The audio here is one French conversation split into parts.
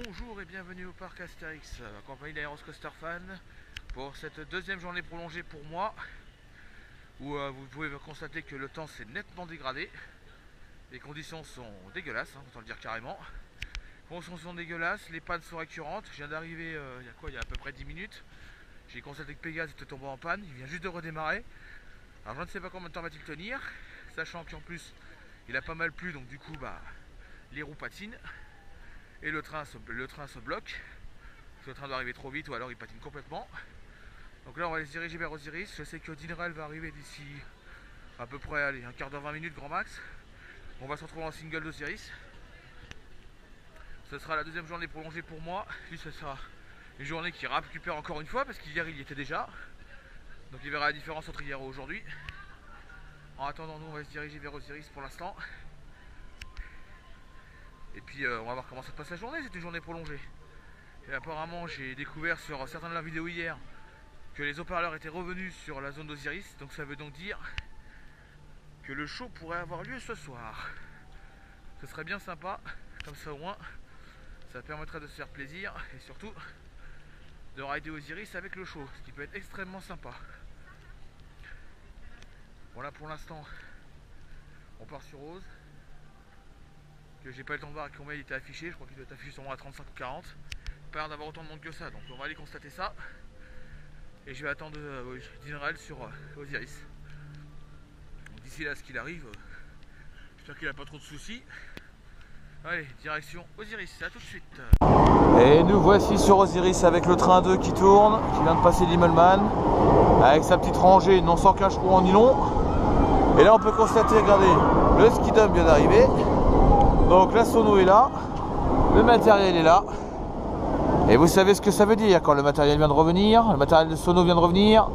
Bonjour et bienvenue au parc Astérix, accompagné d'Aeros Coaster Fan pour cette deuxième journée prolongée pour moi où vous pouvez constater que le temps s'est nettement dégradé. Les conditions sont dégueulasses, autant le dire carrément. Les conditions sont dégueulasses, les pannes sont récurrentes. Je viens d'arriver il y a à peu près 10 minutes. J'ai constaté que Pégase était tombé en panne, il vient juste de redémarrer. Alors je ne sais pas combien de temps va-t-il tenir, sachant qu'en plus il a pas mal plu, donc du coup les roues patinent. Et le train se bloque. Le train doit arriver trop vite ou alors il patine complètement. Donc là on va aller se diriger vers Osiris. Je sais que Dinrel va arriver d'ici à peu près un quart d'heure, 20 minutes grand max. On va se retrouver en single d'Osiris. Ce sera la deuxième journée prolongée pour moi. Puis ce sera une journée qui récupère encore une fois parce qu'hier il y était déjà. Donc il verra la différence entre hier et aujourd'hui. En attendant, nous on va se diriger vers Osiris pour l'instant. Et puis on va voir comment ça se passe la journée, c'est une journée prolongée. Et apparemment j'ai découvert sur certaines de leurs vidéos hier que les haut-parleurs étaient revenus sur la zone d'Osiris. Donc ça veut donc dire que le show pourrait avoir lieu ce soir. Ce serait bien sympa, comme ça au moins ça permettrait de se faire plaisir et surtout de rider Osiris avec le show, ce qui peut être extrêmement sympa. Voilà, pour l'instant on part sur Rose. Que j'ai pas eu le temps de voir à combien il était affiché, je crois qu'il doit être affiché sur moi à 35 ou 40. Pas l'air d'avoir autant de monde que ça, donc on va aller constater ça. Et je vais attendre Dinrel sur Osiris. D'ici là, ce qu'il arrive, j'espère qu'il a pas trop de soucis. Allez, direction Osiris, à tout de suite. Et nous voici sur Osiris avec le train 2 qui tourne, qui vient de passer l'Immelman, avec sa petite rangée non sans cache-roue en nylon. Et là on peut constater, regardez, le skidum vient d'arriver. Donc la sono est là, le matériel est là. Et vous savez ce que ça veut dire quand le matériel vient de revenir, le matériel de sono vient de revenir.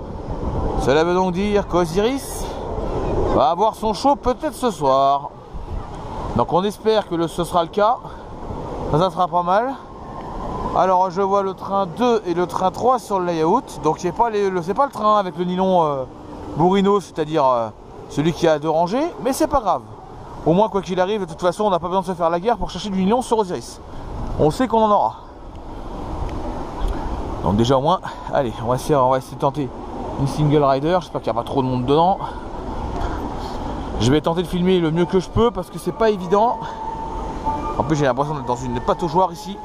Cela veut donc dire qu'Osiris va avoir son show peut-être ce soir. Donc on espère que ce sera le cas. Ça sera pas mal. Alors je vois le train 2 et le train 3 sur le layout. Donc c'est pas le train avec le nylon bourrino, c'est-à-dire celui qui a 2 rangées, mais c'est pas grave. Au moins, quoi qu'il arrive, de toute façon, on n'a pas besoin de se faire la guerre pour chercher du nylon sur Osiris. On sait qu'on en aura. Donc déjà au moins, allez, on va essayer de tenter une single rider. J'espère qu'il n'y a pas trop de monde dedans. Je vais tenter de filmer le mieux que je peux parce que c'est pas évident. En plus, j'ai l'impression d'être dans une pataugeoire ici.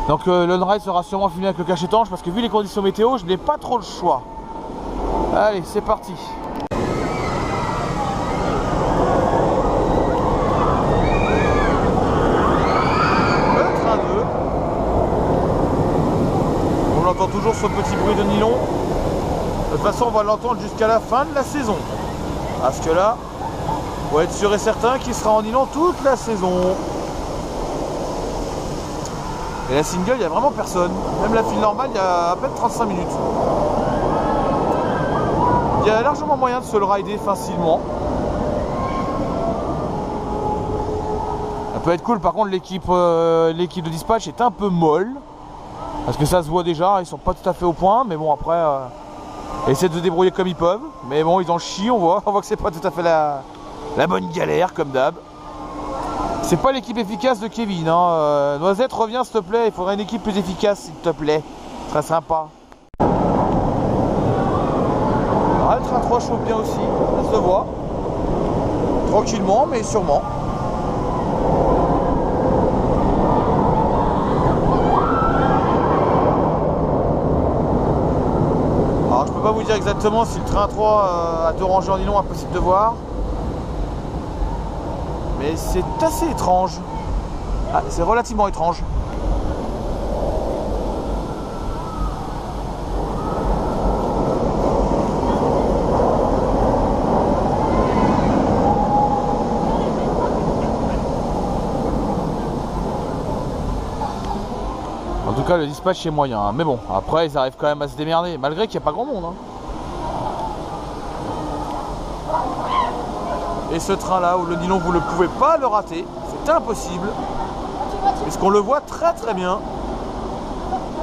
Donc l'on-ride sera sûrement filmé avec le cache-étanche parce que vu les conditions météo, je n'ai pas trop le choix. Allez, c'est parti. On entend toujours ce petit bruit de nylon. De toute façon on va l'entendre jusqu'à la fin de la saison. Parce que là, on va être sûr et certain qu'il sera en nylon toute la saison. Et la single, il n'y a vraiment personne. Même la file normale, il y a à peine 35 minutes. Il y a largement moyen de se le rider facilement. Ça peut être cool, par contre l'équipe de dispatch est un peu molle. Parce que ça se voit déjà, ils sont pas tout à fait au point, mais bon après, ils essaient de se débrouiller comme ils peuvent. Mais bon, ils en chient, on voit que c'est pas tout à fait la bonne galère, comme d'hab. C'est pas l'équipe efficace de Kevin, hein. Noisette, reviens s'il te plaît, il faudrait une équipe plus efficace s'il te plaît. Ce serait sympa. Ah, le train 3 chauffe bien aussi, ça se voit. Tranquillement, mais sûrement. Je peux pas vous dire exactement si le train 3 a 2 rangées en nylon, impossible de voir. Mais c'est assez étrange. Ah, c'est relativement étrange. En tout cas, le dispatch est moyen, hein. Mais bon, après ils arrivent quand même à se démerder, malgré qu'il n'y a pas grand monde, hein. Et ce train là où le nylon vous ne pouvez pas le rater, c'est impossible, puisqu'on le voit très très bien,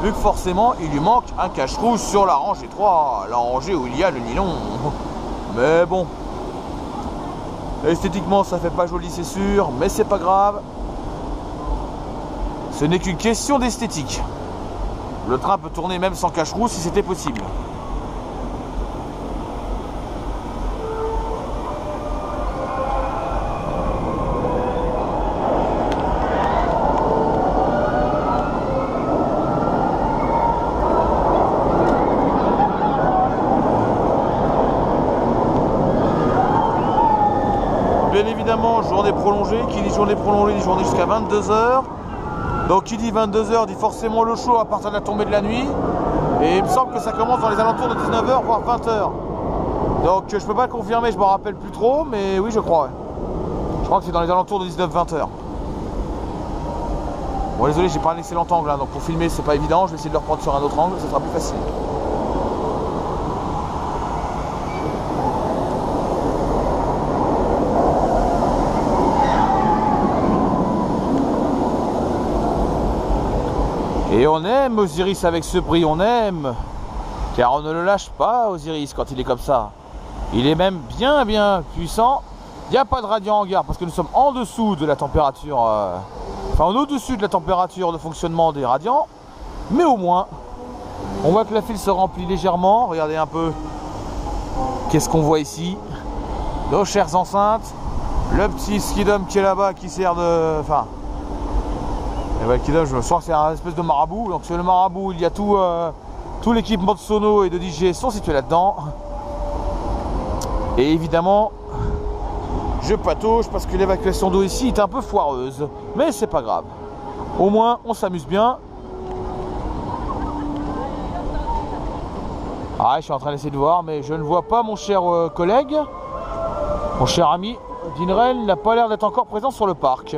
vu que forcément il lui manque un cache-roue sur la rangée 3, la rangée où il y a le nylon. Mais bon, esthétiquement ça fait pas joli c'est sûr, mais c'est pas grave. Ce n'est qu'une question d'esthétique. Le train peut tourner même sans cache-roue si c'était possible. Bien évidemment, journée prolongée. Qui dit journée prolongée dit journée jusqu'à 22 h. Donc qui dit 22 h dit forcément le show à partir de la tombée de la nuit. Et il me semble que ça commence dans les alentours de 19 h voire 20 h. Donc je peux pas confirmer, je me rappelle plus trop, mais oui je crois. Ouais. Je crois que c'est dans les alentours de 19-20 h. Bon désolé, j'ai pas un excellent angle hein, donc pour filmer c'est pas évident, je vais essayer de le reprendre sur un autre angle, ça sera plus facile. Et on aime Osiris avec ce prix, on aime. Car on ne le lâche pas Osiris quand il est comme ça. Il est même bien puissant. Il n'y a pas de radiant en gare parce que nous sommes en dessous de la température. Enfin au-dessus de la température de fonctionnement des radiants. Mais au moins, on voit que la file se remplit légèrement. Regardez un peu. Qu'est-ce qu'on voit ici? Nos chères enceintes. Le petit skidum qui est là-bas qui sert de... Enfin... Et ouais, je sens que c'est un espèce de marabout. Donc sur le marabout, il y a tout l'équipement de sono et de DJ sont situés là-dedans. Et évidemment, je patauge parce que l'évacuation d'eau ici est un peu foireuse. Mais c'est pas grave. Au moins, on s'amuse bien. Ah, je suis en train d'essayer de voir, mais je ne vois pas mon cher collègue, mon cher ami. Dinren n'a pas l'air d'être encore présent sur le parc.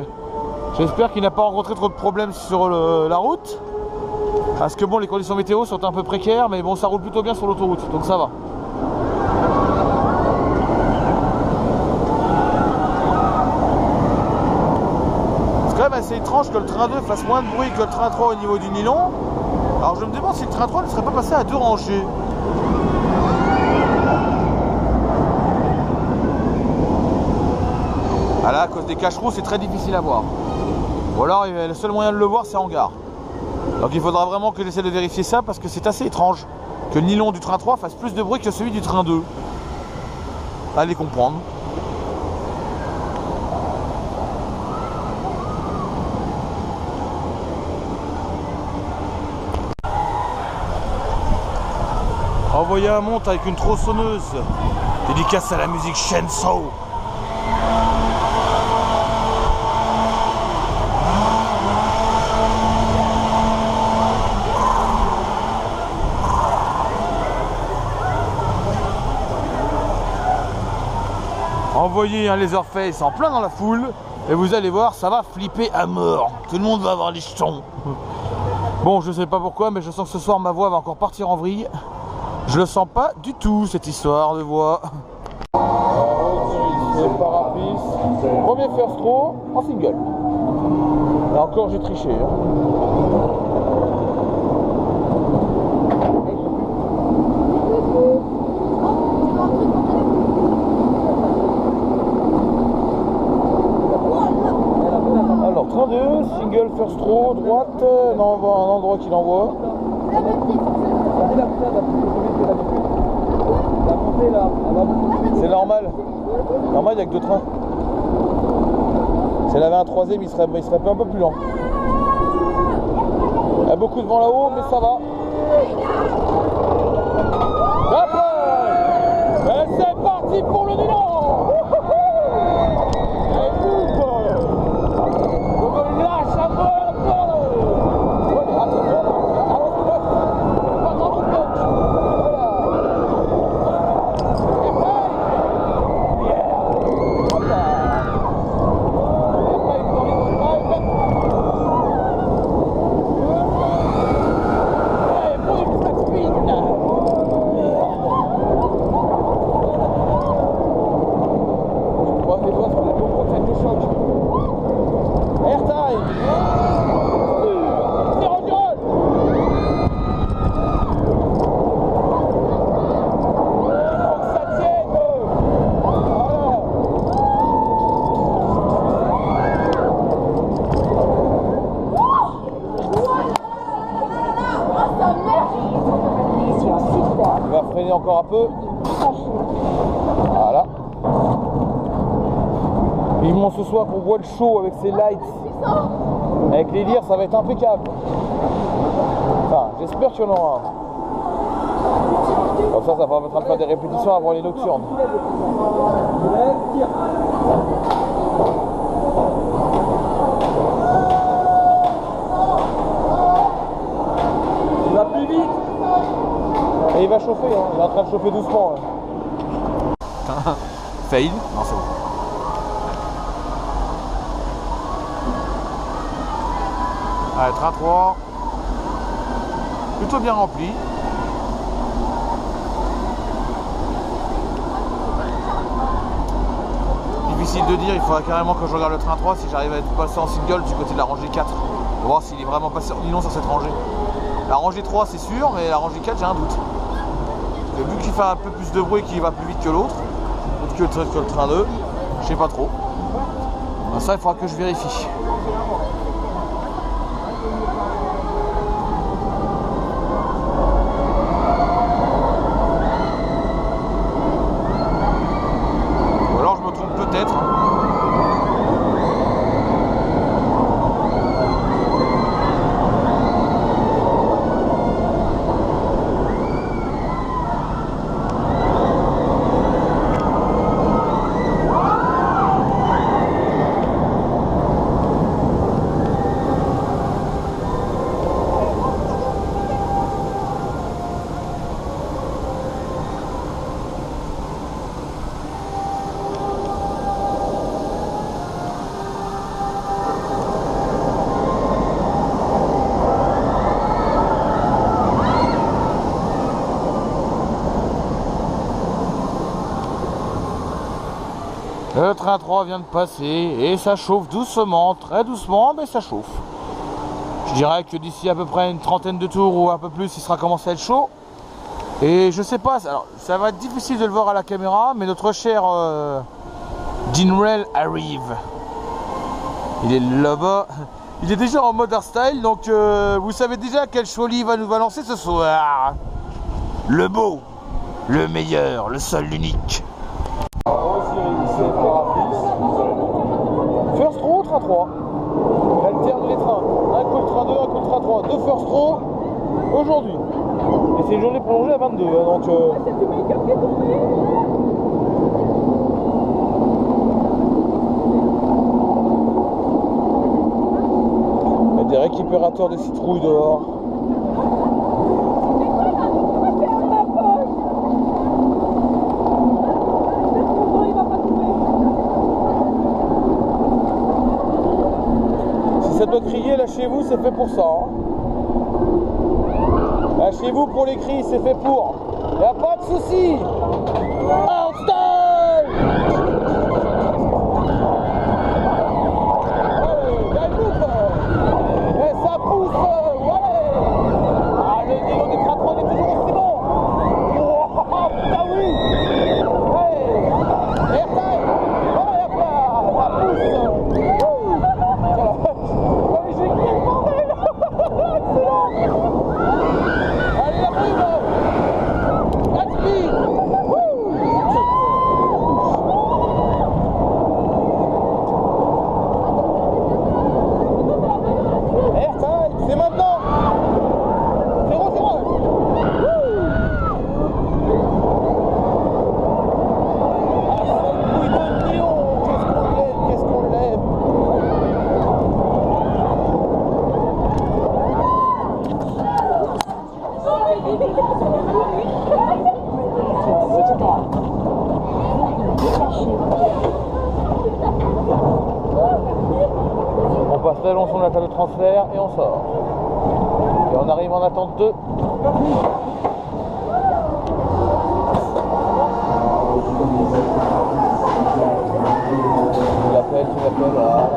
J'espère qu'il n'a pas rencontré trop de problèmes sur la route. Parce que bon, les conditions météo sont un peu précaires, mais bon, ça roule plutôt bien sur l'autoroute, donc ça va. C'est quand même assez étrange que le train 2 fasse moins de bruit que le train 3 au niveau du nylon. Alors je me demande si le train 3 ne serait pas passé à 2 rangées. Ah là, à cause des cache-roux, c'est très difficile à voir. Ou alors, le seul moyen de le voir, c'est en gare. Donc il faudra vraiment que j'essaie de vérifier ça parce que c'est assez étrange que le nylon du train 3 fasse plus de bruit que celui du train 2. Allez comprendre. Envoyer un monte avec une tronçonneuse. Dédicace à la musique Shenso. Envoyez un Laserface en plein dans la foule et vous allez voir, ça va flipper à mort. Tout le monde va avoir les jetons. Bon, je sais pas pourquoi, mais je sens que ce soir ma voix va encore partir en vrille. Je le sens pas du tout cette histoire de voix. C'est parapiste. Premier first row en single. Là encore j'ai triché. Alors, train 2, single first row, droite, non, on va à un endroit qu'il envoie. C'est normal. Normal, il n'y a que 2 trains. Si elle avait un 3e, il serait un peu plus lent. Il y a beaucoup de vent là-haut, mais ça va. Hop là. Et c'est parti pour le nylon. freiner encore un peu. Voilà. Vivement ce soir qu'on voit le show avec ses lights. Avec les lyres, ça va être impeccable. Enfin, j'espère qu'il y en aura un. Comme ça va permettre de faire des répétitions avant les nocturnes. Il va plus vite. Et il va chauffer, hein. Il est en train de chauffer doucement. Hein. Fail? Non, c'est bon. Allez, train 3. Plutôt bien rempli. Difficile de dire, il faudra carrément que je regarde le train 3 si j'arrive à être passé en single du côté de la rangée 4. Pour voir s'il est vraiment passé en nylon sur cette rangée. La rangée 3 c'est sûr, mais la rangée 4 j'ai un doute. Vu qu'il fait un peu plus de bruit, qu'il va plus vite que l'autre, que le train 2, je sais pas trop. Ça il faudra que je vérifie. Peut-être. Le train 3 vient de passer et ça chauffe doucement, très doucement, mais ça chauffe. Je dirais que d'ici à peu près une trentaine de tours ou un peu plus, il sera commencé à être chaud. Et je sais pas, alors, ça va être difficile de le voir à la caméra, mais notre cher Dinrail arrive. Il est là-bas. Il est déjà en mode hardstyle, donc vous savez déjà quel cholis va nous balancer ce soir. Le beau, le meilleur, le seul, l'unique. First row, train 3. Il alterne les trains. Un coup le train 2, un coup le train 3. Deux first row aujourd'hui. Et c'est une journée prolongée à 22. Hein, donc, c'est du make-up qui est tombé. Il y a des récupérateurs de citrouilles dehors. Ça doit crier, lâchez-vous, c'est fait pour ça. Hein. Lâchez-vous pour les cris, c'est fait pour. Y a pas de souci. Hardstyle. Allez, gagne-nous quoi. Et ça pousse, ouais. Ah, le nylon des trains 3 est toujours aussi bon. Oh, putain oui. Hey, airtime. Oh, hop là, ça pousse. Allez, arrive! That's speed! Woo! Airtime, c'est maintenant! 0-0! Ah, cette bouille de nylon! Qu'est-ce qu'on l'aime! On passe la lonçon de la table de transfert et on sort. Et on arrive en attente de... Tu l'appelles, voilà.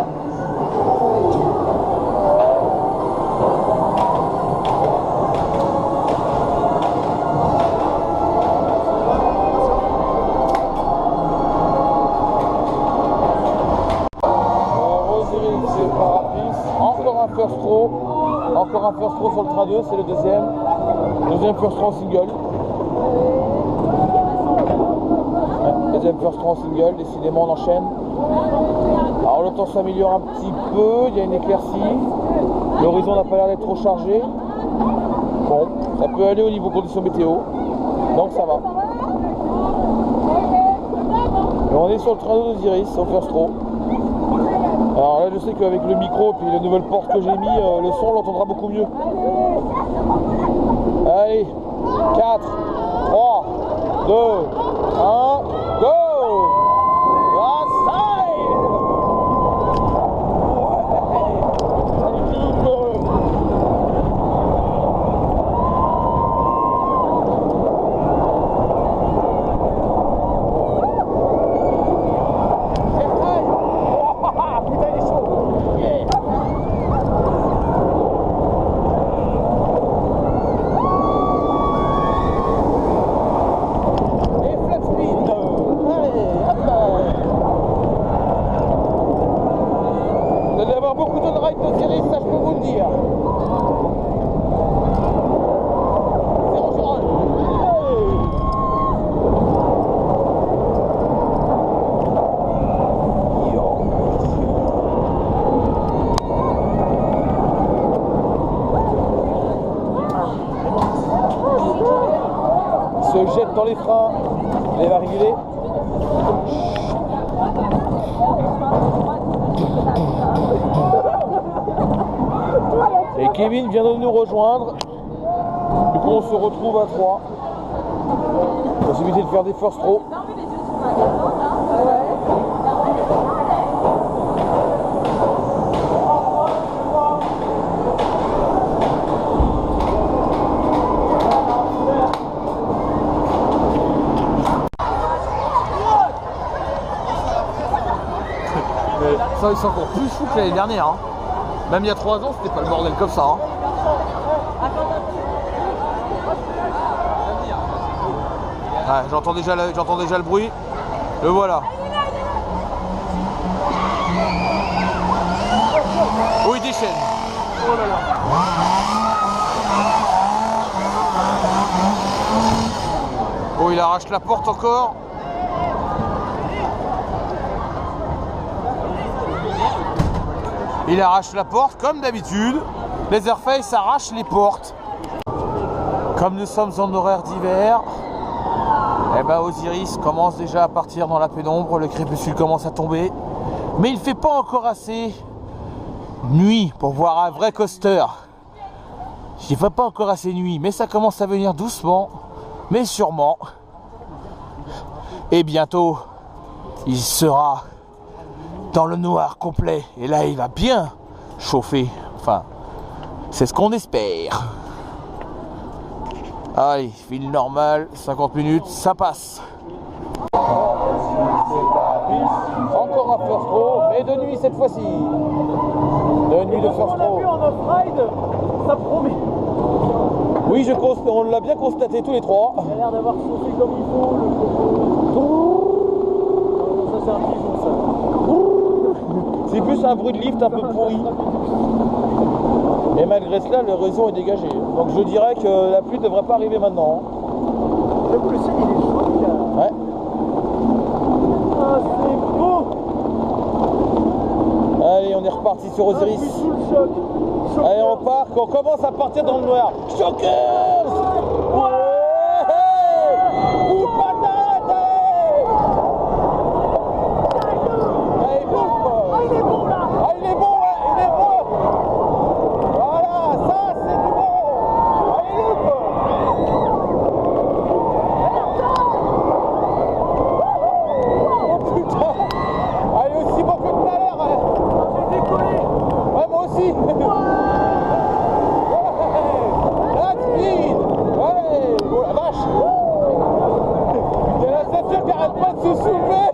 Encore un first row sur le train 2, c'est le deuxième first row single. Deuxième first throw en single, décidément on enchaîne. Alors le temps s'améliore un petit peu, il y a une éclaircie. L'horizon n'a pas l'air d'être trop chargé. Bon, ça peut aller au niveau conditions météo. Donc ça va. Et on est sur le train d'Osiris au first throw. Alors là je sais qu'avec le micro et puis les nouvelles portes que j'ai mis, le son on l'entendra beaucoup mieux. Allez, 4, 3, 2, 1, go! Se jette dans les freins, les va réguler. Et Kevin vient de nous rejoindre. Du coup on se retrouve à 3. Possibilité de faire des first throws. Ça, ils sont encore plus fous que l'année dernière. Hein. Même il y a 3 ans, c'était pas le bordel comme ça. Hein. Ouais, j'entends déjà le bruit. Le voilà. Oh, il déchaîne. Oh là là. Oh, il arrache la porte encore. Il arrache la porte comme d'habitude. Les Airface arrachent les portes. Comme nous sommes en horaire d'hiver, eh ben Osiris commence déjà à partir dans la pénombre. Le crépuscule commence à tomber. Mais il ne fait pas encore assez nuit pour voir un vrai coaster. Il ne fait pas encore assez nuit, mais ça commence à venir doucement, mais sûrement. Et bientôt, il sera dans le noir complet. Et là, il va bien chauffer. Enfin, c'est ce qu'on espère. Allez, file normal, 50 minutes, ça passe. Encore un first throw, mais de nuit cette fois-ci. De nuit de first throw. On l'a vu en off-ride, ça promet. Oui, on l'a bien constaté tous les trois. Il a l'air d'avoir chauffé comme il faut. Ça, c'est un pigeon, ça. C'est plus un bruit de lift un peu pourri. Et malgré cela, le réseau est dégagé. Donc je dirais que la pluie ne devrait pas arriver maintenant. J'avoue, le ciel, il est chaud, là. Ouais. Ah, c'est beau. Allez, on est reparti sur Osiris. Ah, je suis sous le choc. Allez, on part, on commence à partir dans le noir. Shockers! Ouais! Coup de patate! Allez, bon, Ah, il est bon, là. ah, il est bon, ouais, il est bon! Voilà, ça, c'est du bon! Allez, loupe! Oh putain! Allez, aussi bon que tout à l'heure! Hein. J'ai décollé. Ouais, moi aussi! That's speed! Ouais! Oh la vache! Il y a la ceinture qui arrête pas de se soulever!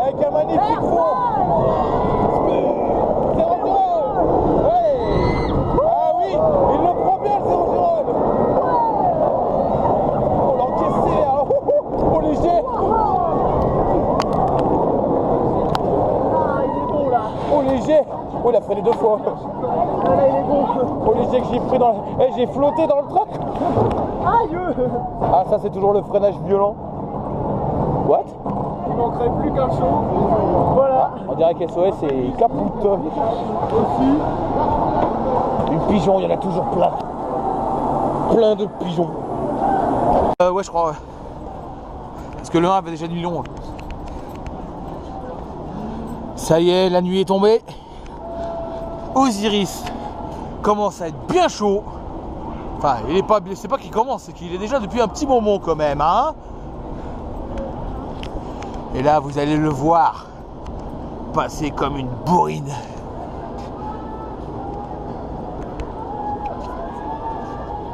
Avec un magnifique fond! Zéro Gérone! Ouais! Ah oui! Il le prend bien le Zéro Gérone! Oh l'encaissé! Oh léger! Ah, il est bon, là. Oh léger! Oh il a freiné 2 fois! Ah, là, il est bon. Oh léger que j'ai pris dans... Eh, j'ai flotté dans le train! Aïe. Ah ça c'est toujours le freinage violent. boîte. Il manquerait plus qu'un show. Voilà. On dirait qu'SOS est capoute. Aussi. Une pigeon, il y en a toujours plein. Plein de pigeons. Ouais, je crois. Ouais. Parce que le 1 avait déjà dit long. Ça y est, la nuit est tombée. Osiris commence à être bien chaud. Enfin, il est pas, c'est pas qu'il commence, c'est qu'il est déjà depuis un petit moment quand même, hein. Et là, vous allez le voir passer comme une bourrine.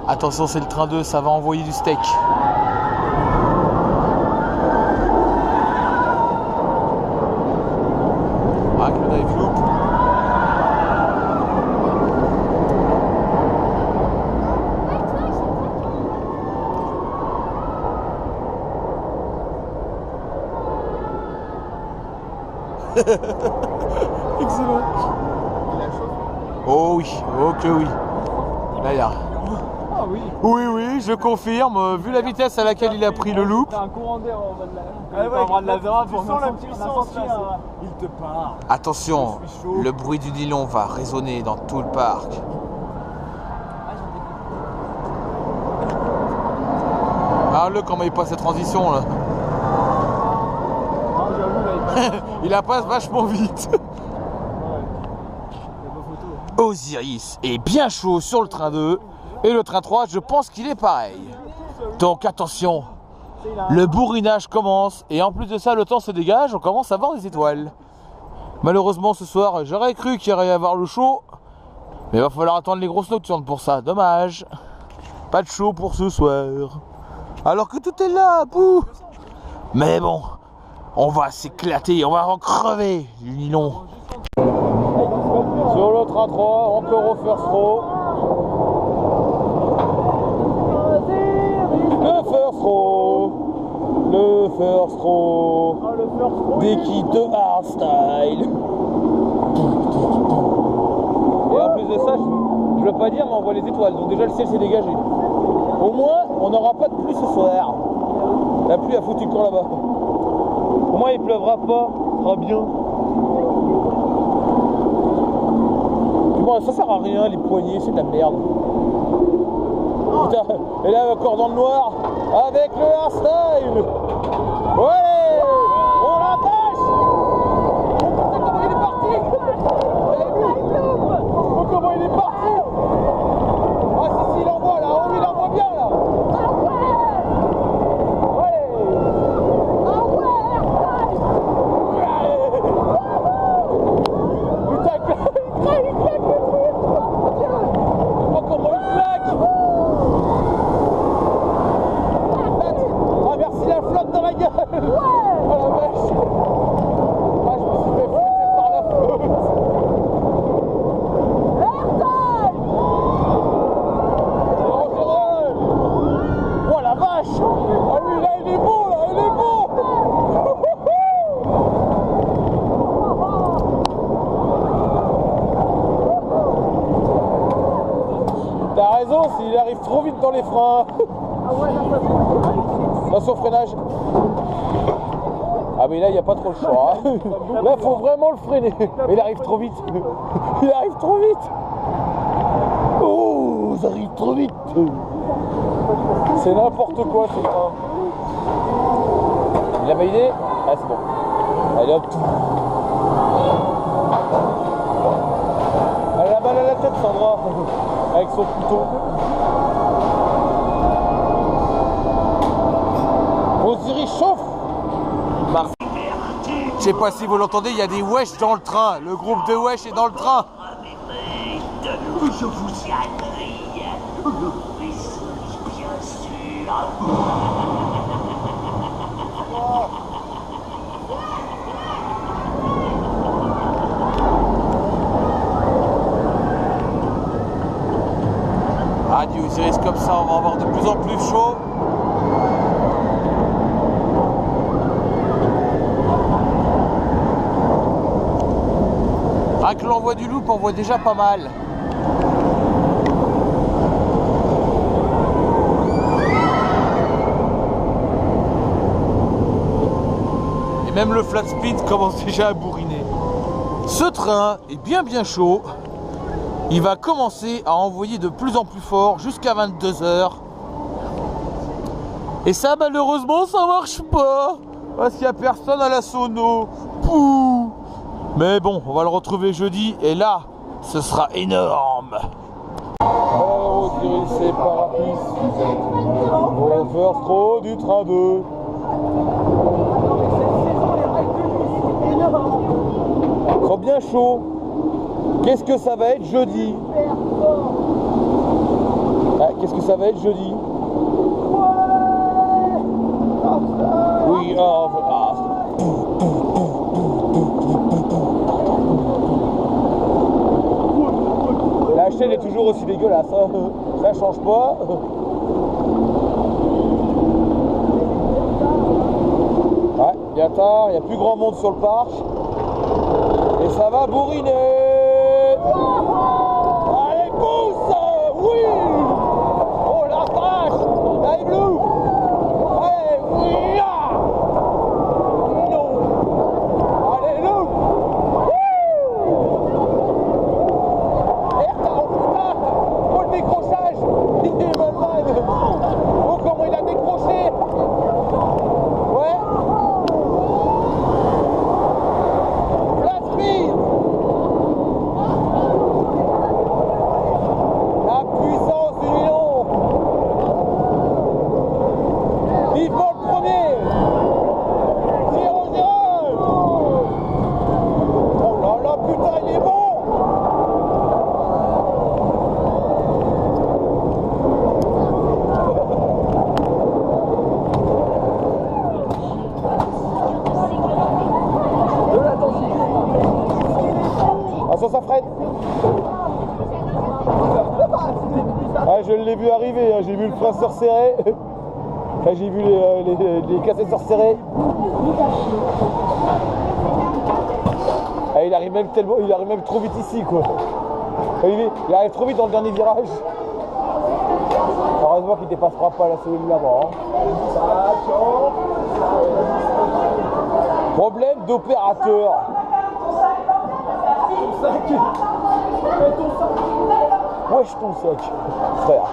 Attention, c'est le train 2, ça va envoyer du steak. Ah, que le dive loop. Excellent. Oh oui, oh que oui. Là, il y a. Ah oui. Oui, oui, je confirme. Vu la vitesse à laquelle il a pris le loop. T'as un courant d'air en bas de la. Ah ouais, bras de la Vera, tu sens la puissance là, il te part. Attention, Je suis chaud. le bruit du nylon va résonner dans tout le parc. Ah, le comment il passe cette transition là. Ah, j'avoue, là, Il la passe vachement vite. il y a pas photo. Osiris est bien chaud sur le train 2 et le train 3, je pense qu'il est pareil. Donc attention, le bourrinage commence et en plus de ça, le temps se dégage, on commence à voir des étoiles. Malheureusement ce soir, j'aurais cru qu'il y aurait à avoir le show, mais il va falloir attendre les grosses nocturnes pour ça, dommage. Pas de show pour ce soir. Alors que tout est là, bouh. Mais bon, on va s'éclater, on va en crever du nylon. Sur le train 3, encore au first row. Le first row. Le first row. Ah, le first row. Des kits de hardstyle. Et en plus de ça, je veux pas dire, mais on voit les étoiles. Donc déjà le ciel s'est dégagé. Au moins, on n'aura pas de pluie ce soir. La pluie a foutu le camp là-bas. Au moins, il pleuvra pas. Ça sera bien. Bon, ça sert à rien, les poignées, c'est de la merde. Putain, et là, encore dans le noir, avec le hardstyle. Ouais, on la vache. Putain, comment il est parti. Vous avez vu? Oh, comment il est parti. Ah si, si, il envoie là, oh, il envoie bien là. S'il arrive trop vite dans les freins. Attention au freinage. Ah mais là il n'y a pas trop le choix. Là il faut vraiment le freiner. Mais il arrive trop vite. Il arrive trop vite. Oh, ça arrive trop vite. C'est n'importe quoi ce train. Il a validé. Ah c'est bon. Allez hop. Elle a la balle à la tête Sandra. Avec son couteau. Osiris chauffe. Je sais pas si vous l'entendez, il y a des wesh dans le train. Le groupe de wesh est dans le train. Je vous y agrée. Mais bien sûr. Adieu Osiris, comme ça on va avoir de plus en plus chaud. Avec l'envoi du loop, on voit déjà pas mal. même le flat speed commence déjà à bourriner. Ce train est bien chaud. Il va commencer à envoyer de plus en plus fort jusqu'à 22 h. Et ça, malheureusement, ça marche pas. Parce qu'il n'y a personne à la sono. Pouh. Mais bon, on va le retrouver jeudi. Et là, ce sera énorme. Alors, c'est Parapiste. Au first row du train 2. Trop bien chaud. Qu'est-ce que ça va être jeudi? Ah, qu'est-ce que ça va être jeudi? Oui, la chaîne est toujours aussi dégueulasse, hein. Ça change pas. Ouais, il y a tard, il n'y a plus grand monde sur le parc. Et ça va bourriner. Allez, pousse. Oui. Oh la vache. Allez, Blue. Allez, oui. Non. Allez, Blue. Et oh putain. Oh le décrochage. Il est malade. Oh comment il a décroché. Ouais. Ça freine. Ah, je l'ai vu arriver, hein. J'ai vu le frein se resserrer. Là, j'ai vu les cassettes se resserrer. Ah, il arrive même trop vite ici, quoi. Il arrive trop vite dans le dernier virage. Heureusement qu'il ne dépassera pas la cellule là-bas. Hein. Problème d'opérateur. Wesh ton sac, frère.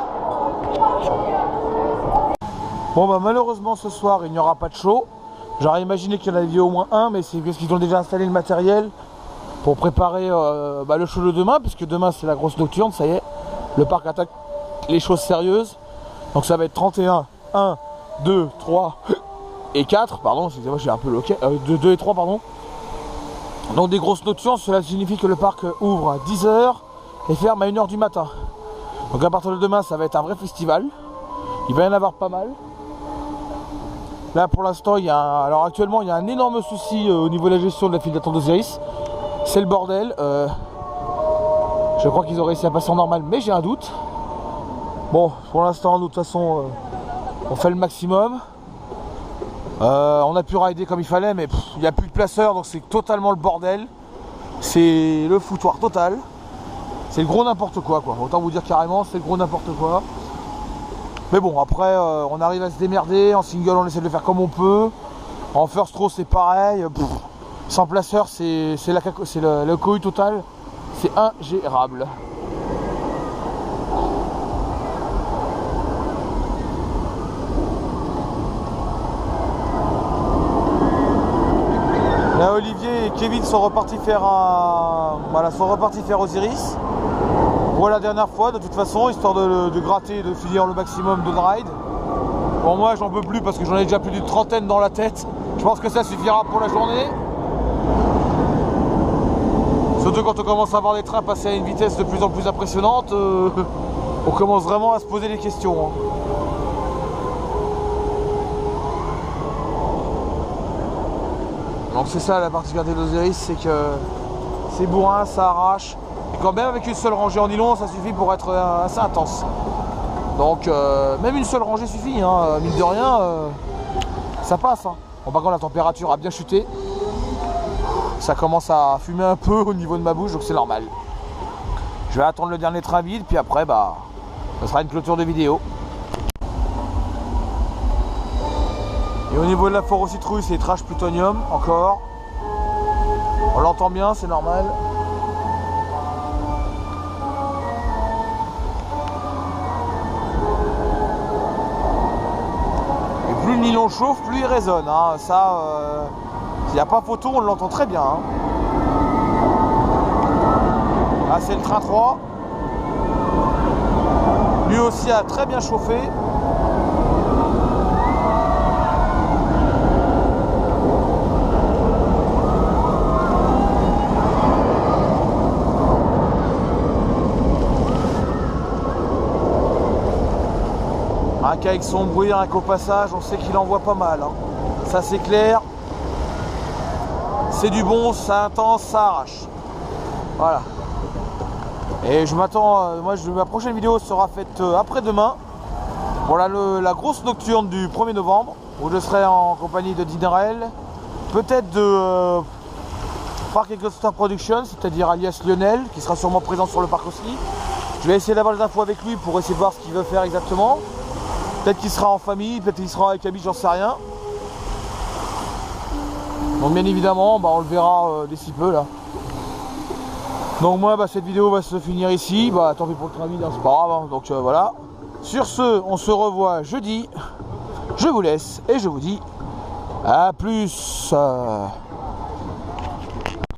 Bon bah malheureusement ce soir il n'y aura pas de show. J'aurais imaginé qu'il y en avait au moins un, mais c'est parce qu'ils ont déjà installé le matériel pour préparer le show de demain, puisque demain c'est la grosse nocturne, ça y est. Le parc attaque les choses sérieuses. Donc ça va être 31, 1, 2, 3 et 4, pardon, excusez-moi j'ai un peu loqué, 2 et 3 pardon. Donc des grosses nocturnes, cela signifie que le parc ouvre à 10 h et ferme à 1 h du matin. Donc à partir de demain, ça va être un vrai festival. Il va y en avoir pas mal. Là pour l'instant, alors actuellement, il y a un énorme souci au niveau de la gestion de la file d'attente d'Osiris. C'est le bordel. Je crois qu'ils ont réussi à passer en normal, mais j'ai un doute. Bon, pour l'instant, de toute façon, on fait le maximum. On a pu rider comme il fallait, mais il n'y a plus de placeurs, donc c'est totalement le bordel. C'est le foutoir total. C'est le gros n'importe quoi. Autant vous dire carrément, c'est le gros n'importe quoi. Mais bon, après, on arrive à se démerder. En single, on essaie de le faire comme on peut. En first row, c'est pareil. Sans placeur, c'est le cohue total. C'est ingérable. Là, Olivier et Kevin sont repartis faire Osiris. Pour la dernière fois, de toute façon, histoire de gratter, de finir le maximum de ride. Bon, moi, j'en peux plus parce que j'en ai déjà plus d'une trentaine dans la tête. Je pense que ça suffira pour la journée. Surtout quand on commence à voir les trains passer à une vitesse de plus en plus impressionnante, on commence vraiment à se poser des questions. Hein. Donc c'est ça la particularité d'Osiris, c'est que c'est bourrin, ça arrache. Et quand même avec une seule rangée en nylon, ça suffit pour être assez intense. Donc même une seule rangée suffit, hein, mine de rien, ça passe. Hein. Bon, par contre la température a bien chuté. Ça commence à fumer un peu au niveau de ma bouche, donc c'est normal. Je vais attendre le dernier train vide, puis après, ça sera une clôture de vidéo. Et au niveau de la foire aux citrouilles, c'est trash plutonium encore. On l'entend bien, c'est normal. Et plus le nylon chauffe, plus il résonne. Hein. Ça, s'il n'y a pas photo, on l'entend très bien. Hein. Là, c'est le train 3. Lui aussi a très bien chauffé. Rien qu'avec son bruit, rien qu'au passage, on sait qu'il envoie pas mal. Hein. Ça c'est clair. C'est du bon, ça intense, ça arrache. Voilà. Et je m'attends, ma prochaine vidéo sera faite après-demain pour la grosse nocturne du 1er novembre où je serai en compagnie de Dinarel, peut-être de Park & Coaster Production, c'est-à-dire alias Lionel, qui sera sûrement présent sur le parc aussi. Je vais essayer d'avoir des infos avec lui pour essayer de voir ce qu'il veut faire exactement. Peut-être qu'il sera en famille, peut-être qu'il sera avec Abby, j'en sais rien. Donc bien évidemment, on le verra d'ici peu là. Donc moi cette vidéo va se finir ici, tant pis pour le travail, c'est pas grave, hein. Donc voilà. Sur ce, on se revoit jeudi, je vous laisse et je vous dis à plus.